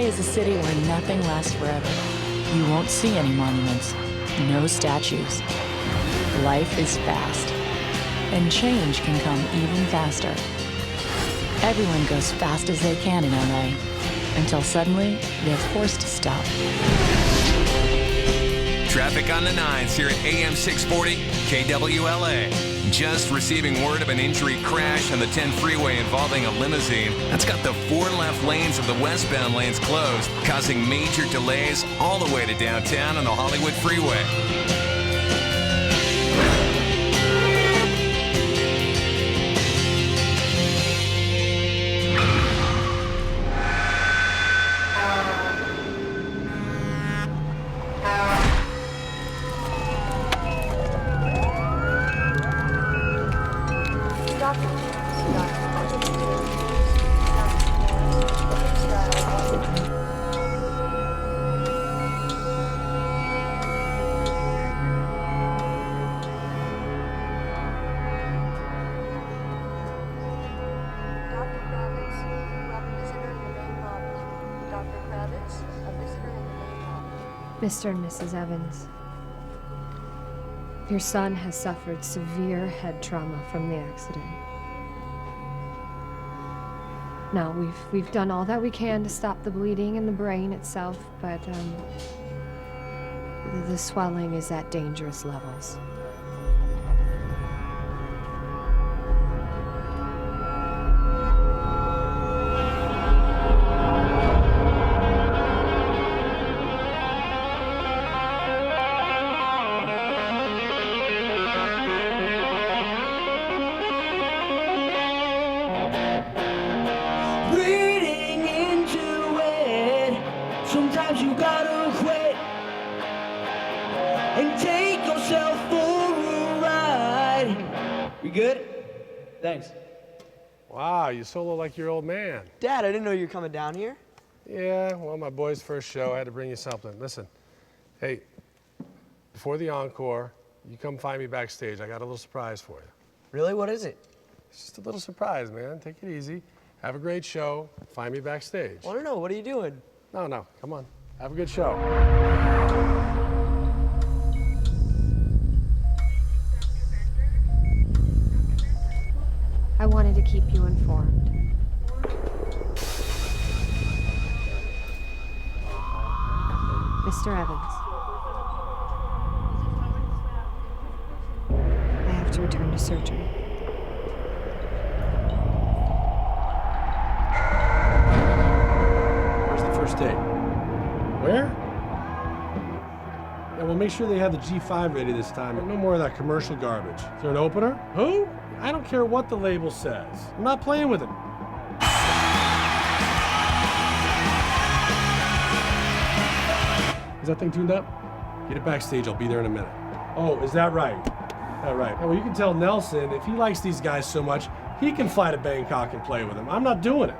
is a city where nothing lasts forever. You won't see any monuments, no statues. Life is fast, and change can come even faster. Everyone goes fast as they can in LA, until suddenly they're forced to stop. Traffic on the 9s here at AM 640 KWLA. Just receiving word of an injury crash on the 10 freeway involving a limousine. That's got the 4 left lanes of the westbound lanes closed, causing major delays all the way to downtown on the Hollywood freeway. Mr. and Mrs. Evans, your son has suffered severe head trauma from the accident. Now, we've done all that we can to stop the bleeding in the brain itself, but the swelling is at dangerous levels. Sometimes you gotta quit and take yourself for a ride. You good? Thanks. Wow, you solo like your old man. Dad, I didn't know you were coming down here. Yeah, well, my boy's first show, I had to bring you something. Listen, hey, before the encore, you come find me backstage. I got a little surprise for you. Really? What is it? It's just a little surprise, man. Take it easy. Have a great show. Find me backstage. I don't know. What are you doing? No, come on. Have a good show. I wanted to keep you informed. Mr. Evans, I have to return to surgery. First date. Where? Yeah, well, make sure they have the G5 ready this time. No more of that commercial garbage. Is there an opener? Who? I don't care what the label says. I'm not playing with it. Is that thing tuned up? Get it backstage. I'll be there in a minute. Oh, is that right? All right. Well, you can tell Nelson, if he likes these guys so much, he can fly to Bangkok and play with them. I'm not doing it.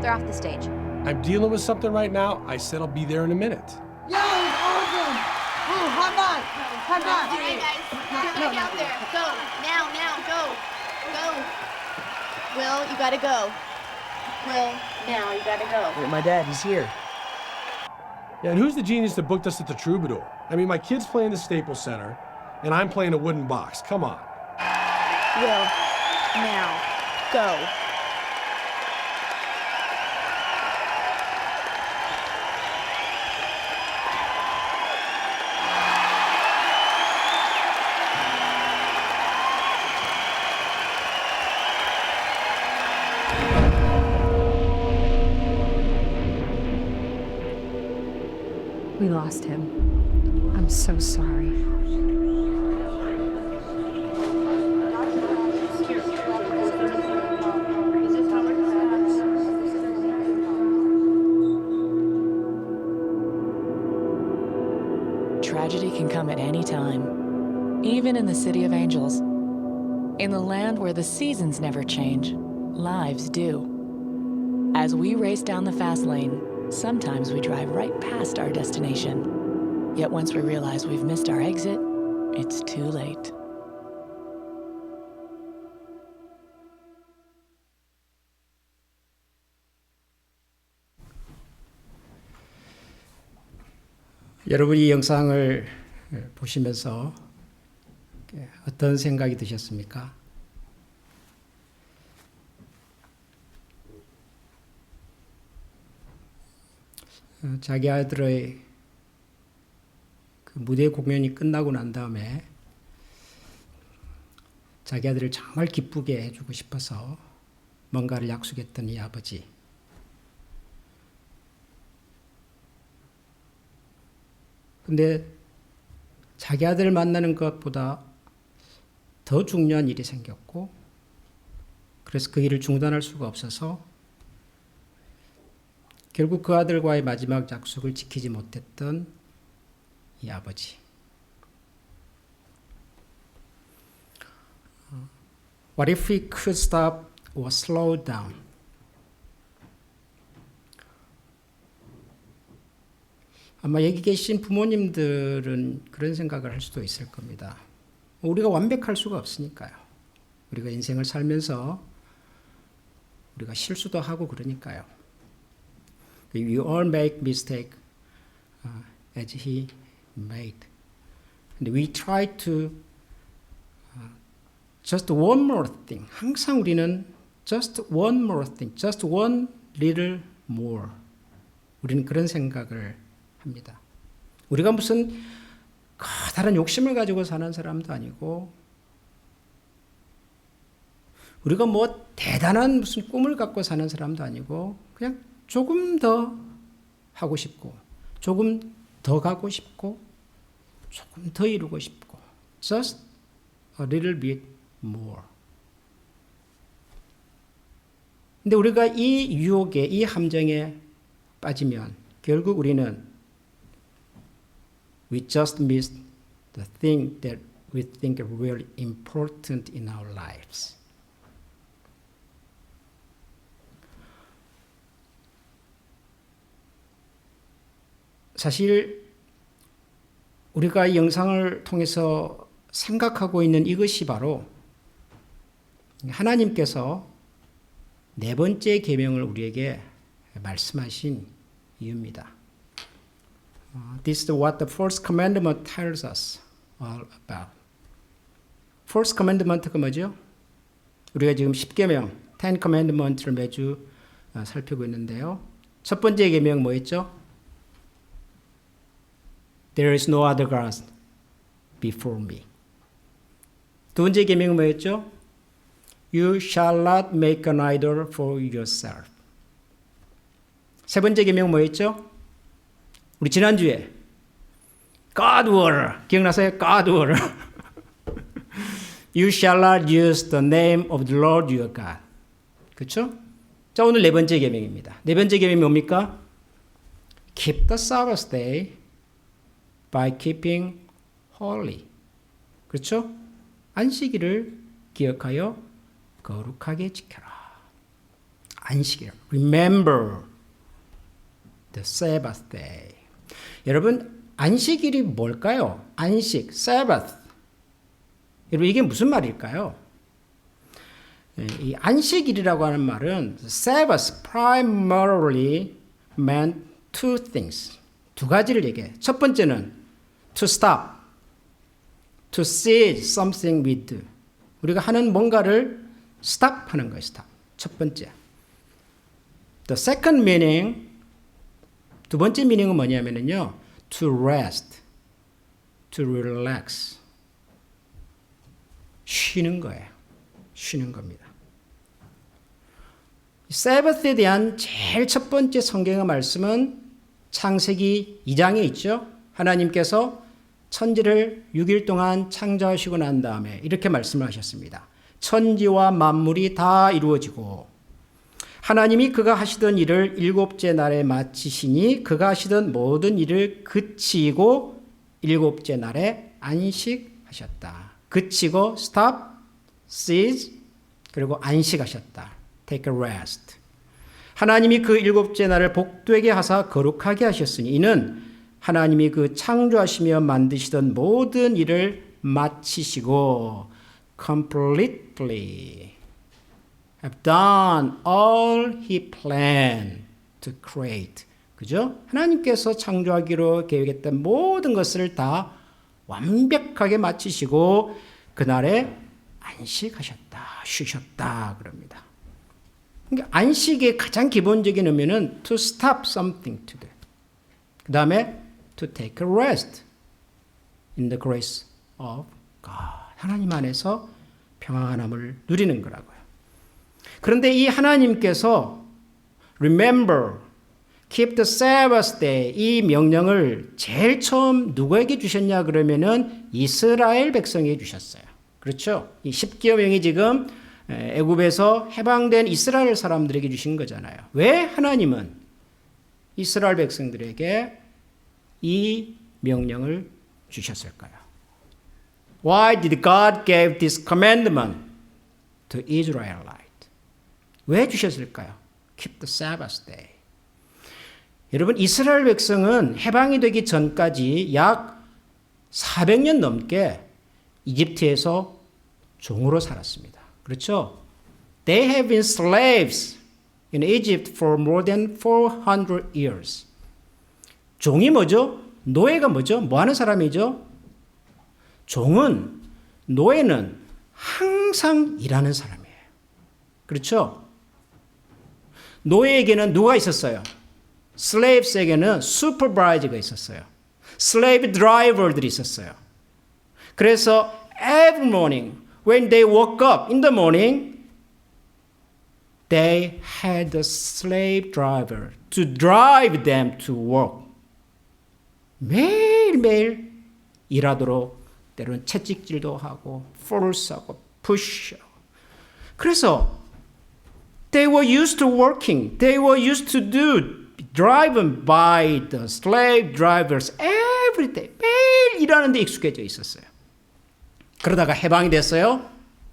They're off the stage. I'm dealing with something right now. I said I'll be there in a minute. Yo, awesome! Oh, high five! High five! All right, guys, get back out there. Go, now, go. Will, you gotta go. Will, now, you gotta go. Wait, my dad, he's here. Yeah, and who's the genius that booked us at the Troubadour? I mean, my kid's playing the Staples Center, and I'm playing a wooden box. Come on. Will, now, go. We lost him. I'm so sorry. Tragedy can come at any time, even in the City of Angels. In the land where the seasons never change, lives do. As we race down the fast lane, sometimes we drive right past our destination. Yet once we realize we've missed our exit, it's too late. 여러분이 이 영상을 보시면서 어떤 생각이 드셨습니까? 자기 아들의 그 무대 공연이 끝나고 난 다음에 자기 아들을 정말 기쁘게 해주고 싶어서 뭔가를 약속했던 이 아버지. 근데 자기 아들을 만나는 것보다 더 중요한 일이 생겼고, 그래서 그 일을 중단할 수가 없어서 결국 그 아들과의 마지막 약속을 지키지 못했던 이 아버지. What if we could stop or slow down? 아마 여기 계신 부모님들은 그런 생각을 할 수도 있을 겁니다. 우리가 완벽할 수가 없으니까요. 우리가 인생을 살면서 우리가 실수도 하고 그러니까요. We all make mistake as he made. And we try to just one more thing. 항상 우리는 just one more thing, just one little more. 우리는 그런 생각을 합니다. 우리가 무슨 커다란 욕심을 가지고 사는 사람도 아니고, 우리가 뭐 대단한 무슨 꿈을 갖고 사는 사람도 아니고, 그냥 조금 더 하고 싶고, 조금 더 가고 싶고, 조금 더 이루고 싶고, just a little bit more. 근데 우리가 이 유혹에, 이 함정에 빠지면 결국 우리는 we just missed the thing that we think are really important in our lives. 사실 우리가 이 영상을 통해서 생각하고 있는 이것이 바로 하나님께서 네 번째 계명을 우리에게 말씀하신 이유입니다. This is what the first commandment tells us all about. First commandment가 뭐죠? 우리가 지금 10계명, 10 commandment를 매주 살피고 있는데요. 첫 번째 계명 뭐였죠? There is no other God before me. 두 번째 계명은 뭐였죠? You shall not make an idol for yourself. 세 번째 계명은 뭐였죠? 우리 지난주에 God water 기억나세요? God water. You shall not use the name of the Lord your God. 그렇죠? 자, 오늘 네 번째 계명입니다. 네 번째 계명이 뭡니까? Keep the Sabbath day by keeping holy. 그렇죠? 안식일을 기억하여 거룩하게 지켜라. 안식일. Remember the Sabbath day. 여러분, 안식일이 뭘까요? 안식, Sabbath. 여러분, 이게 무슨 말일까요? 이 안식일이라고 하는 말은 Sabbath primarily meant two things. 두 가지를 얘기해요. 첫 번째는 to stop, to cease something we do. 우리가 하는 뭔가를 stop 하는 거예요. stop. 첫 번째. The second meaning, 두 번째 meaning은 뭐냐면요, to rest, to relax. 쉬는 거예요. 쉬는 겁니다. 세바스에 대한 제일 첫 번째 성경의 말씀은 창세기 2장에 있죠. 하나님께서 천지를 6일 동안 창조하시고 난 다음에 이렇게 말씀을 하셨습니다. 천지와 만물이 다 이루어지고 하나님이 그가 하시던 일을 일곱째 날에 마치시니 그가 하시던 모든 일을 그치고 일곱째 날에 안식하셨다. 그치고 stop, cease, 그리고 안식하셨다. Take a rest. 하나님이 그 일곱째 날을 복되게 하사 거룩하게 하셨으니 이는 하나님이 그 창조하시며 만드시던 모든 일을 마치시고 completely have done all he planned to create 그죠? 하나님께서 창조하기로 계획했던 모든 것을 다 완벽하게 마치시고 그날에 안식하셨다, 쉬셨다 그럽니다. 그러니까 안식의 가장 기본적인 의미는 to stop something to do. 그 다음에 to take a rest in the grace of God. 하나님 안에서 평안함을 누리는 거라고요. 그런데 이 하나님께서 remember, keep the Sabbath day 이 명령을 제일 처음 누구에게 주셨냐 그러면은 이스라엘 백성에게 주셨어요. 그렇죠? 이 10계명이 지금 애굽에서 해방된 이스라엘 사람들에게 주신 거잖아요. 왜 하나님은 이스라엘 백성들에게 이 명령을 주셨을까요? Why did God give this commandment to Israelite? 왜 주셨을까요? Keep the Sabbath day. 여러분, 이스라엘 백성은 해방이 되기 전까지 약 400년 넘게 이집트에서 종으로 살았습니다. 그렇죠? They have been slaves in Egypt for more than 400 years. 종이 뭐죠? 노예가 뭐죠? 뭐 하는 사람이죠? 종은, 노예는 항상 일하는 사람이에요. 그렇죠? 노예에게는 누가 있었어요? 슬레이브스에게는 슈퍼바이저가 있었어요. 슬레이브 드라이버들이 있었어요. 그래서 every morning when they woke up in the morning they had a slave driver to drive them to work. 매일매일 일하도록 때로는 채찍질도 하고 force하고 push하고. 그래서 they were used to working. They were used to driven by the slave drivers every day. 매일 일하는데 익숙해져 있었어요. 그러다가 해방이 됐어요.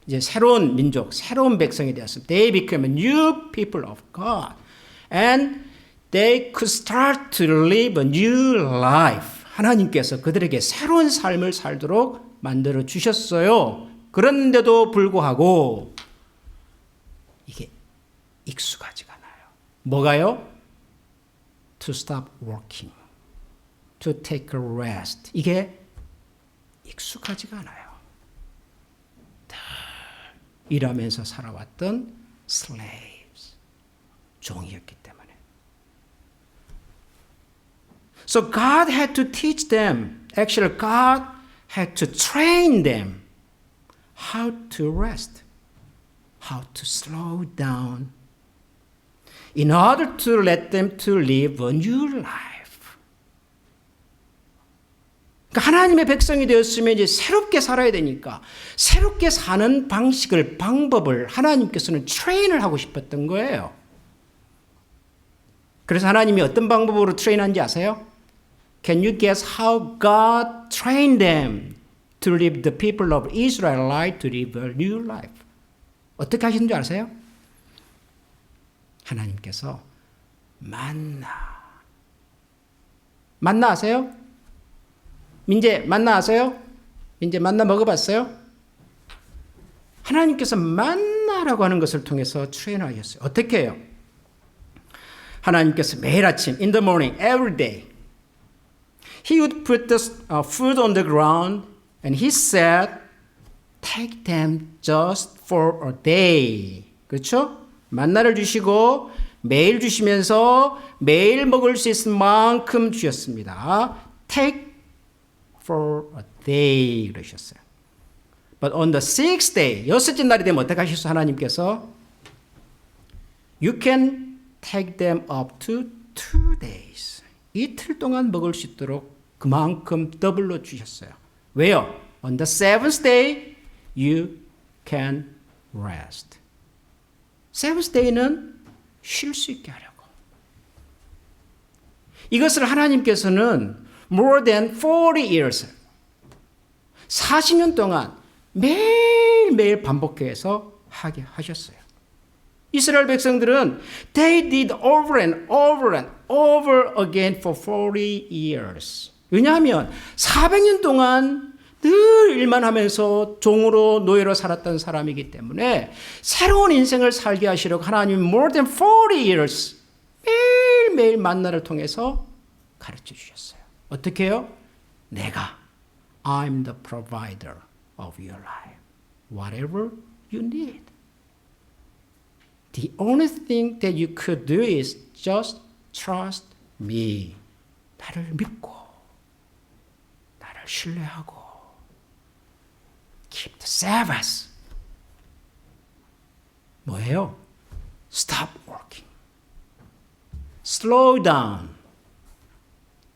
이제 새로운 민족, 새로운 백성이 되었습니다. They became a new people of God. And they could start to live a new life. 하나님께서 그들에게 새로운 삶을 살도록 만들어 주셨어요. 그런데도 불구하고 이게 익숙하지가 않아요. 뭐가요? To stop working. To take a rest. 이게 익숙하지가 않아요. 일하면서 살아왔던 slaves. 종이었기 때문에. So God had to teach them. Actually, God had to train them how to rest, how to slow down, in order to let them to live a new life. 그러니까 하나님의 백성이 되었으면 이제 새롭게 살아야 되니까 새롭게 사는 방식을, 방법을 하나님께서는 트레인을 하고 싶었던 거예요. 그래서 하나님이 어떤 방법으로 트레인한지 아세요? Can you guess how God trained them to live the people of Israel life to live a new life? 어떻게 하시는 줄 아세요? 하나님께서 만나 아세요? 민재 만나 아세요? 민재 만나 먹어봤어요? 하나님께서 만나라고 하는 것을 통해서 트레인하셨어요. 어떻게 해요? 하나님께서 매일 아침 in the morning, every day He would put the food on the ground and He said take them just for a day. 그렇죠? 만나를 주시고 매일 주시면서 매일 먹을 수 있을 만큼 주셨습니다. Take for a day 그러셨어요. But on the sixth day, 여섯째 날이 되면 어떻게 하셨어요? 하나님께서 You can take them up to 2 days. 이틀 동안 먹을 수 있도록 그만큼 더블로 주셨어요. 왜요? On the seventh day, you can rest. Seventh day는 쉴 수 있게 하려고. 이것을 하나님께서는 more than 40 years, 40년 동안 매일매일 반복해서 하게 하셨어요. 이스라엘 백성들은 they did over and over and over again for 40 years. 왜냐하면 400년 동안 늘 일만 하면서 종으로 노예로 살았던 사람이기 때문에 새로운 인생을 살게 하시려고 하나님이 more than 40 years 매일매일 만나를 통해서 가르쳐 주셨어요. 어떻게 해요? 내가 I'm the provider of your life. Whatever you need. The only thing that you could do is just trust me. 나를 믿고 나를 신뢰하고 keep the Sabbath. 뭐예요? Stop working. Slow down.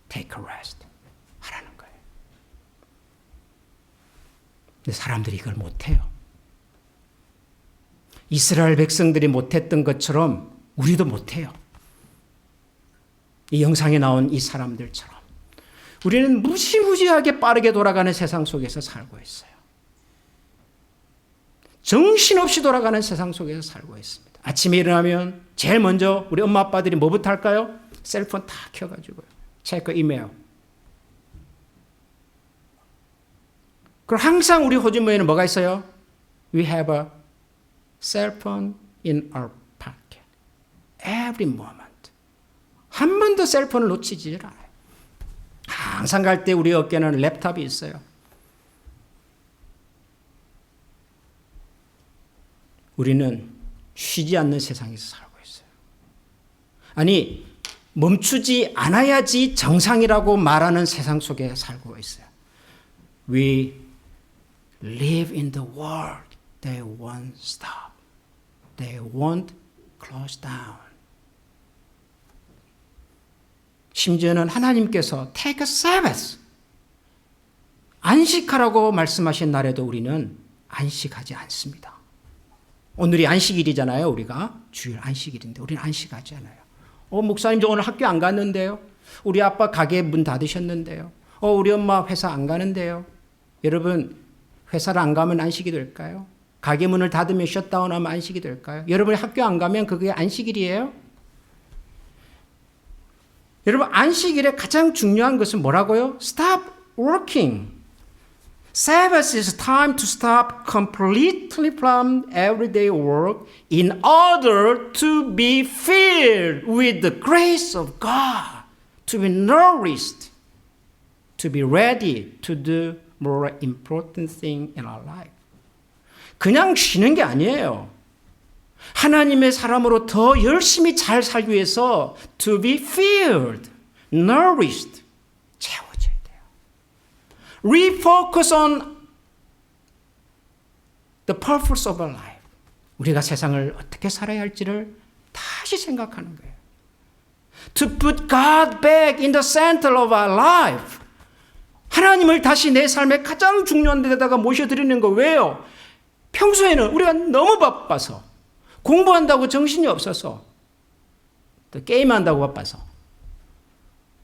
Take a rest. 하라는 거예요. 근데 사람들이 이걸 못해요. 이스라엘 백성들이 못했던 것처럼 우리도 못해요. 이 영상에 나온 이 사람들처럼 우리는 무시무시하게 빠르게 돌아가는 세상 속에서 살고 있어요. 정신없이 돌아가는 세상 속에서 살고 있습니다. 아침에 일어나면 제일 먼저 우리 엄마 아빠들이 뭐부터 할까요? 셀폰 다 켜가지고요. 체크 이메일. 그리고 항상 우리 호주머니에는 뭐가 있어요? We have a cell phone in our pocket. Every moment. 한 번도 셀폰을 놓치지 않아요. 항상 갈 때 우리 어깨에는 랩탑이 있어요. 우리는 쉬지 않는 세상에서 살고 있어요. 아니, 멈추지 않아야지 정상이라고 말하는 세상 속에 살고 있어요. We live in the world. They won't stop. They won't close down. 심지어는 하나님께서 take a Sabbath. 안식하라고 말씀하신 날에도 우리는 안식하지 않습니다. 오늘이 안식일이잖아요. 우리가 주일 안식일인데 우리는 안식하지 않아요. 목사님 저 오늘 학교 안 갔는데요. 우리 아빠 가게 문 닫으셨는데요. 우리 엄마 회사 안 가는데요. 여러분 회사를 안 가면 안식이 될까요? 가게 문을 닫으면 셧다운하면 안식이 될까요? 여러분이 학교 안 가면 그게 안식일이에요? 여러분 안식일에 가장 중요한 것은 뭐라고요? Stop working. Sabbath is time to stop completely from everyday work in order to be filled with the grace of God, to be nourished, to be ready to do more important things in our life. 그냥 쉬는 게 아니에요. 하나님의 사람으로 더 열심히 잘 살기 위해서 to be filled, nourished, 채워져야 돼요. Refocus on the purpose of our life. 우리가 세상을 어떻게 살아야 할지를 다시 생각하는 거예요. To put God back in the center of our life. 하나님을 다시 내 삶의 가장 중요한 데다가 모셔드리는 거 왜요? 평소에는 우리가 너무 바빠서 공부한다고 정신이 없어서 또 게임한다고 바빠서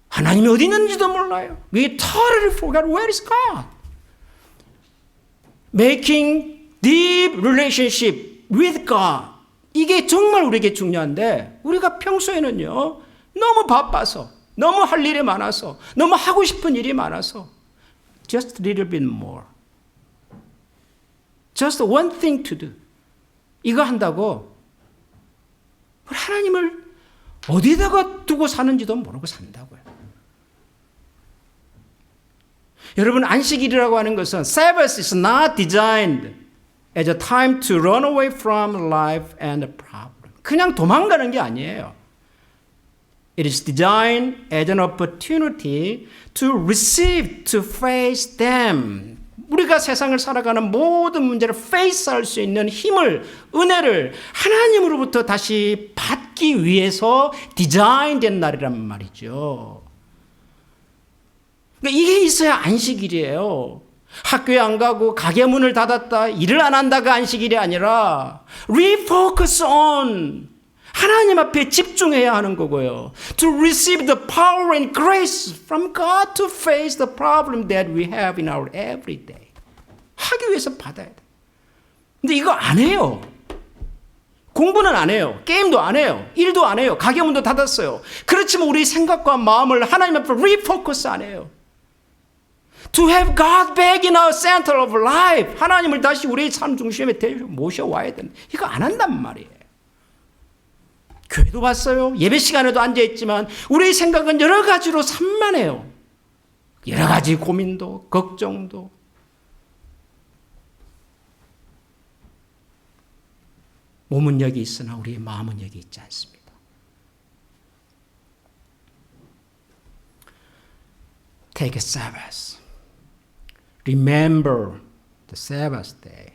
하나님이 어디 있는지도 몰라요. We totally forgot where is God. Making deep relationship with God. 이게 정말 우리에게 중요한데 우리가 평소에는요 너무 바빠서 너무 할 일이 많아서 너무 하고 싶은 일이 많아서 just a little bit more. Just one thing to do. 이거 한다고 하나님을 어디다가 두고 사는지도 모르고 산다고요. 여러분 안식일이라고 하는 것은 Sabbath is not designed as a time to run away from life and problem. 그냥 도망가는 게 아니에요. It is designed as an opportunity to receive, to face them. 우리가 세상을 살아가는 모든 문제를 페이스할 수 있는 힘을, 은혜를 하나님으로부터 다시 받기 위해서 디자인된 날이란 말이죠. 그러니까 이게 있어야 안식일이에요. 학교에 안 가고 가게 문을 닫았다, 일을 안 한다가 안식일이 아니라 refocus on 하나님 앞에 집중해야 하는 거고요. To receive the power and grace from God to face the problem that we have in our everyday. 하기 위해서 받아야 돼. 근데 이거 안 해요. 공부는 안 해요. 게임도 안 해요. 일도 안 해요. 가게 문도 닫았어요. 그렇지만 우리 생각과 마음을 하나님 앞에 refocus 안 해요. To have God back in our center of life. 하나님을 다시 우리의 삶 중심에 모셔와야 된다. 이거 안 한단 말이에요. 교회도 봤어요. 예배 시간에도 앉아있지만 우리의 생각은 여러 가지로 산만해요. 여러 가지 고민도 걱정도. 몸은 여기 있으나 우리의 마음은 여기 있지 않습니다. Take a Sabbath. Remember the Sabbath day.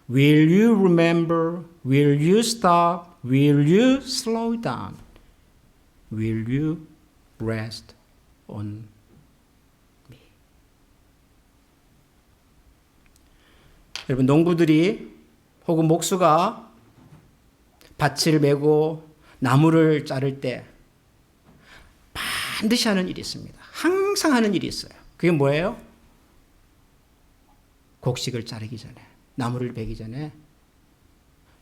Will you remember? Will you stop? Will you slow down? Will you rest on me? 여러분, 농부들이 혹은 목수가 밭을 메고 나무를 자를 때 반드시 하는 일이 있습니다. 항상 하는 일이 있어요. 그게 뭐예요? 곡식을 자르기 전에, 나무를 베기 전에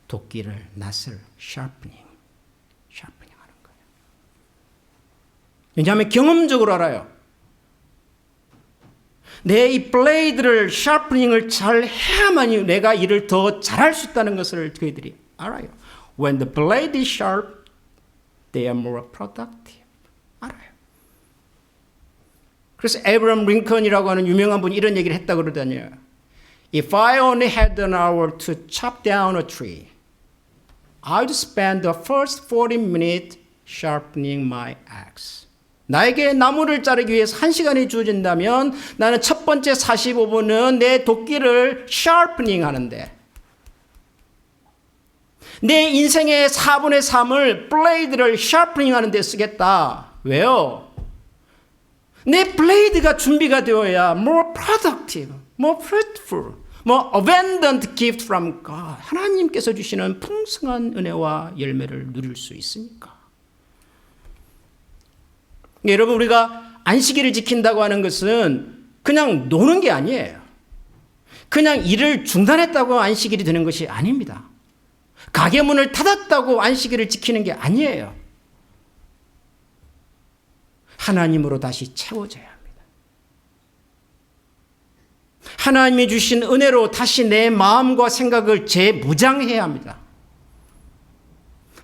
도끼를, 낫을 sharpening 하는 거예요. 왜냐하면 경험적으로 알아요. 내 이 블레이드를, sharpening을 잘 해야만이 내가 일을 더 잘할 수 있다는 것을 그들이 알아요. When the blade is sharp, they are more productive. 알아요. 그래서 에브라함 링컨이라고 하는 유명한 분이 이런 얘기를 했다고 그러더니요. If I only had an hour to chop down a tree, I'd spend the first 40 minutes sharpening my axe. 나에게 나무를 자르기 위해서 1시간이 주어진다면 나는 첫 번째 45분은 내 도끼를 sharpening 하는데 내 인생의 4분의 3을 블레이드를 sharpening 하는 데 쓰겠다. 왜요? 내 블레이드가 준비가 되어야 more productive, more fruitful, more abundant gift from God. 하나님께서 주시는 풍성한 은혜와 열매를 누릴 수 있으니까. 여러분, 우리가 안식일을 지킨다고 하는 것은 그냥 노는 게 아니에요. 그냥 일을 중단했다고 안식일이 되는 것이 아닙니다. 가게 문을 닫았다고 안식일을 지키는 게 아니에요. 하나님으로 다시 채워져야 합니다. 하나님이 주신 은혜로 다시 내 마음과 생각을 재무장해야 합니다.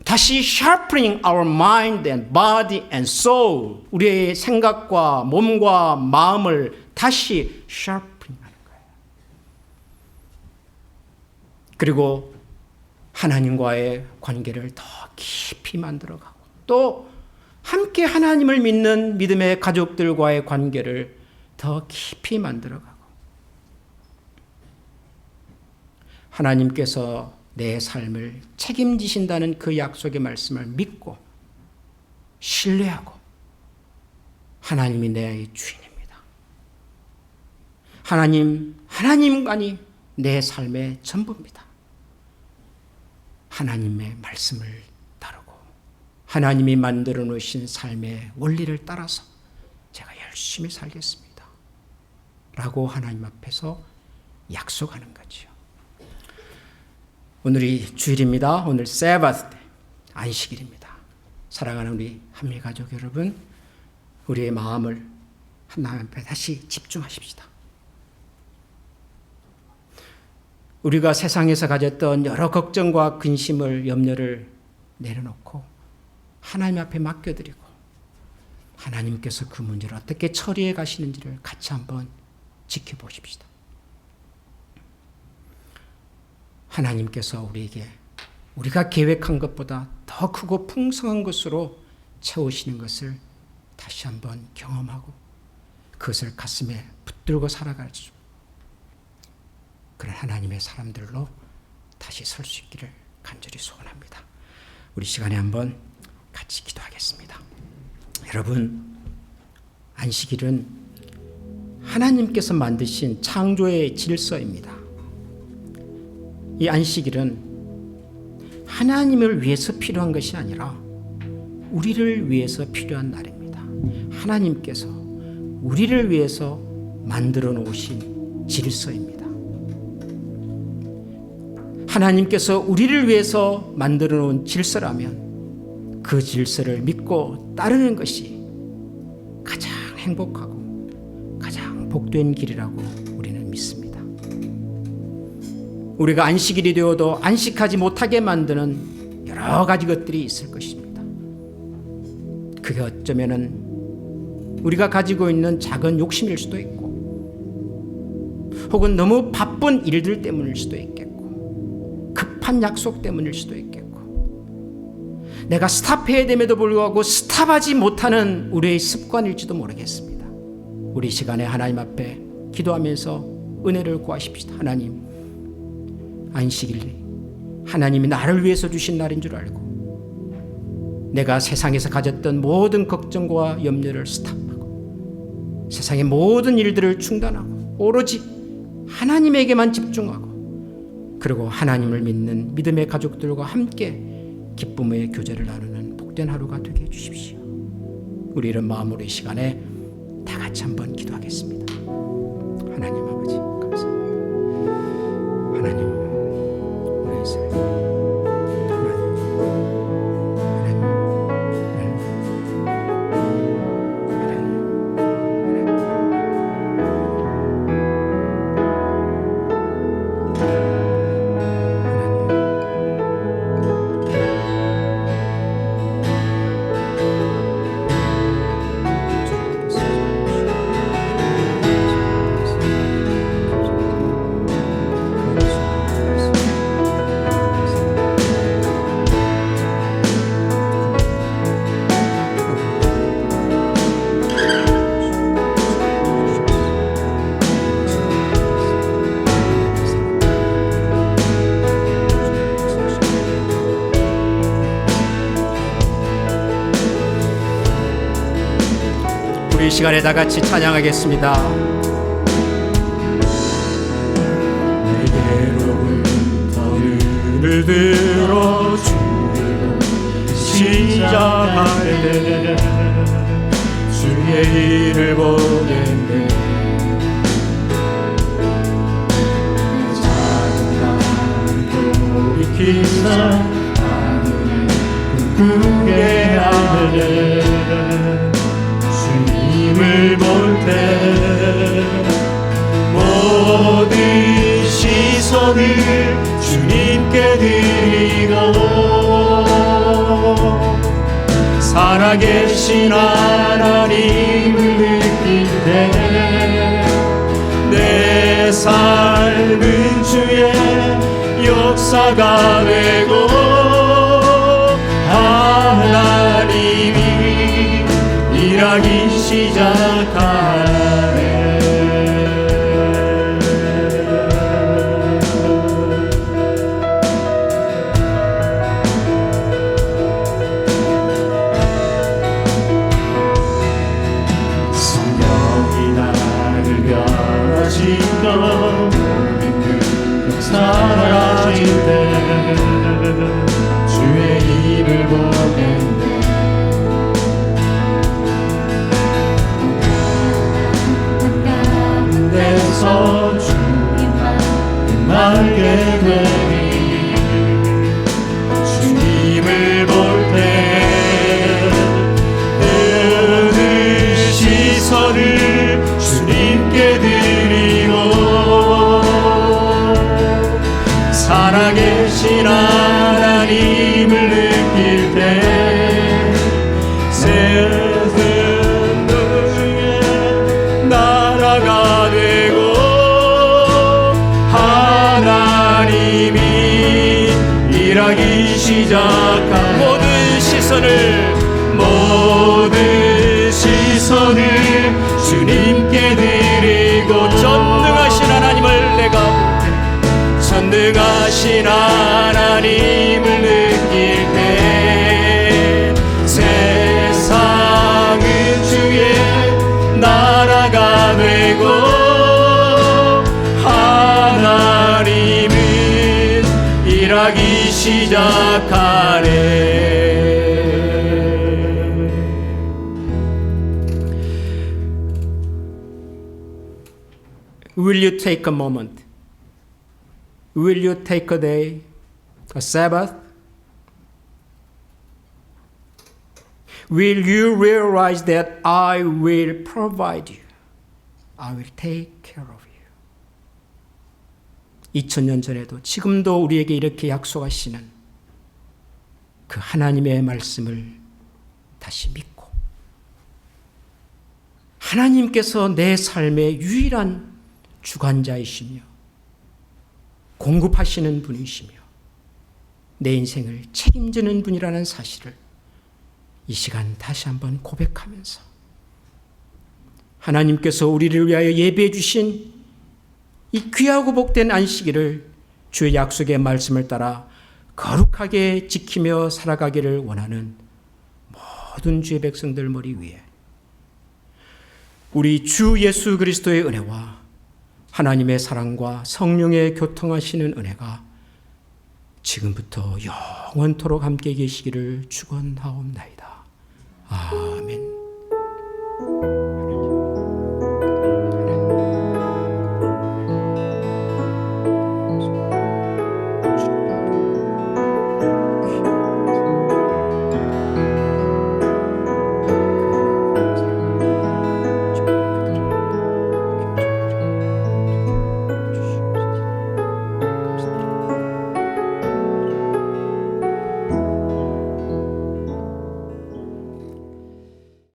다시 sharpening our mind and body and soul. 우리의 생각과 몸과 마음을 다시 sharpening 하는 거예요. 그리고 하나님과의 관계를 더 깊이 만들어가고 또 함께 하나님을 믿는 믿음의 가족들과의 관계를 더 깊이 만들어가고 하나님께서 내 삶을 책임지신다는 그 약속의 말씀을 믿고 신뢰하고 하나님이 내 주인입니다. 하나님만이 내 삶의 전부입니다. 하나님의 말씀을 따르고 하나님이 만들어 놓으신 삶의 원리를 따라서 제가 열심히 살겠습니다. 라고 하나님 앞에서 약속하는 거죠. 오늘이 주일입니다. 오늘 세바스 때, 안식일입니다. 사랑하는 우리 한미 가족 여러분, 우리의 마음을 하나님 앞에 다시 집중하십시다. 우리가 세상에서 가졌던 여러 걱정과 근심을, 염려를 내려놓고 하나님 앞에 맡겨드리고 하나님께서 그 문제를 어떻게 처리해 가시는지를 같이 한번 지켜보십시다. 하나님께서 우리에게 우리가 계획한 것보다 더 크고 풍성한 것으로 채우시는 것을 다시 한번 경험하고 그것을 가슴에 붙들고 살아갈 수 그런 하나님의 사람들로 다시 설 수 있기를 간절히 소원합니다. 우리 시간에 한번 같이 기도하겠습니다. 여러분, 안식일은 하나님께서 만드신 창조의 질서입니다. 이 안식일은 하나님을 위해서 필요한 것이 아니라 우리를 위해서 필요한 날입니다. 하나님께서 우리를 위해서 만들어 놓으신 질서입니다. 하나님께서 우리를 위해서 만들어 놓은 질서라면 그 질서를 믿고 따르는 것이 가장 행복하고 가장 복된 길이라고 우리는 믿습니다. 우리가 안식일이 되어도 안식하지 못하게 만드는 여러 여러 가지 것들이 있을 것입니다. 그게 어쩌면은 우리가 가지고 있는 작은 욕심일 수도 있고, 혹은 너무 바쁜 일들 때문일 수도 있겠고, 급한 약속 때문일 수도 있겠고, 내가 스탑해야 됨에도 불구하고 스탑하지 못하는 우리의 습관일지도 모르겠습니다. 우리 시간에 하나님 앞에 기도하면서 은혜를 구하십시다. 하나님, 안식일이 하나님이 나를 위해서 주신 날인 줄 알고 내가 세상에서 가졌던 모든 걱정과 염려를 스탑하고 세상의 모든 일들을 중단하고 오로지 하나님에게만 집중하고, 그리고 하나님을 믿는 믿음의 가족들과 함께 기쁨의 교제를 나누는 복된 하루가 되게 해주십시오. 우리 이런 마음으로 이 시간에 다 같이 한번 기도하겠습니다. 하나님 아버지 감사합니다. 하나님, 우리의 삶, 우리 이 시간에 다 같이 찬양하겠습니다. 내게로부터 눈을 들어 주를 시작할 때 주의 일을 보겠네. 작은 마음을 돌이키사 하늘을 꿈꾸게 하네. 주님을 볼 때 모든 시선을 주님께 드리고 살아계신 하나님을 느낄 때 내 삶은 주의 역사가 되고 하나님이 일하기 시작하네. 성령이 나를 변하시고 모든 능력 사라질 때 주의 일을 보겠네. 데서 주님만 알게 되니 주님을 볼 때 모든 시선을 주님께 드리고 살아계신 하나님을 느낄 때 세상 중에 나라가 되고 하나님이 일하기 시작한 모든 시선을 주님께 드리고 전능하신 하나님을 내가 전능하신 하나님을 느낄 때 세상은 주의 나라가 되고 하나님은 일하기 시작하네. Will you take a moment? Will you take a day, a Sabbath? Will you realize that I will provide you? I will take care of you. 2000년 전에도 지금도 우리에게 이렇게 약속하시는 그 하나님의 말씀을 다시 믿고 하나님께서 내 삶의 유일한 주관자이시며 공급하시는 분이시며 내 인생을 책임지는 분이라는 사실을 이 시간 다시 한번 고백하면서 하나님께서 우리를 위하여 예배해 주신 이 귀하고 복된 안식일을 주의 약속의 말씀을 따라 거룩하게 지키며 살아가기를 원하는 모든 주의 백성들 머리 위에 우리 주 예수 그리스도의 은혜와 하나님의 사랑과 성령의 교통하시는 은혜가 지금부터 영원토록 함께 계시기를 축원하옵나이다. 아멘.